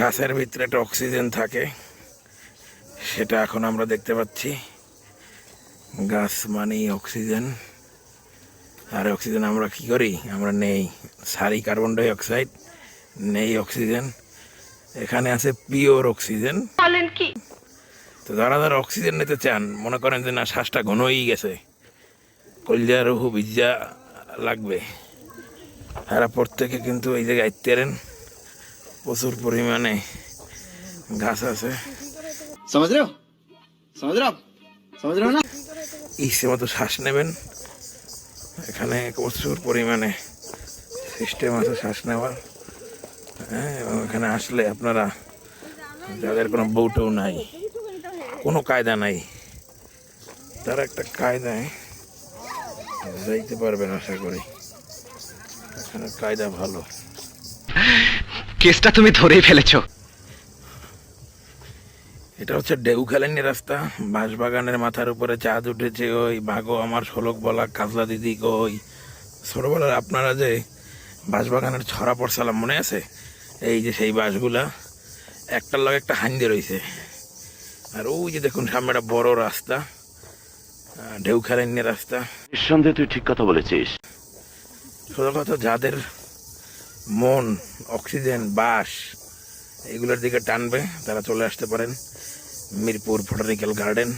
গাছের ভিতরে একটা অক্সিজেন থাকে, সেটা এখন আমরা দেখতে পাচ্ছি। গাছ মানেই অক্সিজেন, আর অক্সিজেন আমরা কি করি? আমরা নেই, সারি কার্বন ডাই অক্সাইড, নেই অক্সিজেন। এখানে আছে পিওর অক্সিজেন। বলেন কি? তো যারা যারা অক্সিজেন নিতে চান, মনে করেন যে না শ্বাসটা ঘন হয়ে গেছে, কলজা রুহু ভিজা লাগবে, এরা প্রত্যেকে কিন্তু এই জায়গায় আইতেরেন। প্রচুর পরিমাণে গাছ আছে, समझ रहे हो समझ रहे हो ना। ইচ্ছে মতো শ্বাস নেবেন। এখানে প্রচুর পরিমাণে সিস্টেম আছে শ্বাস নেওয়ার। হ্যাঁ, এবং এখানে আসলে আপনারা যাদের কোনো বউটাও নাই, কোনো কায়দা নাই, তারা একটা কায়দায় যাইতে পারবেন আশা করি। এখানে কায়দা ভালো। কেসটা তুমি ধরেই ফেলেছো। এটা হচ্ছে ডেউখালানি রাস্তা। বাঁশবাগানের মাথার উপরে চাঁদ উঠেছে, ওই ভাগো আমার শোলক বলা কাজলা দিদি কই। ছোটবেলার আপনারা যে বাঁশবাগানের ছড়া পড়সালাম মনে আছে? এই যে সেই বাঁশগুলা একটার লগে একটা হান্ডি রয়েছে। আর ওই যে দেখুন সামনে একটা বড় রাস্তা, ঢেউখালানি রাস্তা। নিঃসন্দেহে তুই ঠিক কথা বলেছিস। সোজা কথা, যাদের মন অক্সিজেন বাস এগুলোর দিকে টানবে তারা চলে আসতে পারেন মিরপুর বোটানিক্যাল গার্ডেন।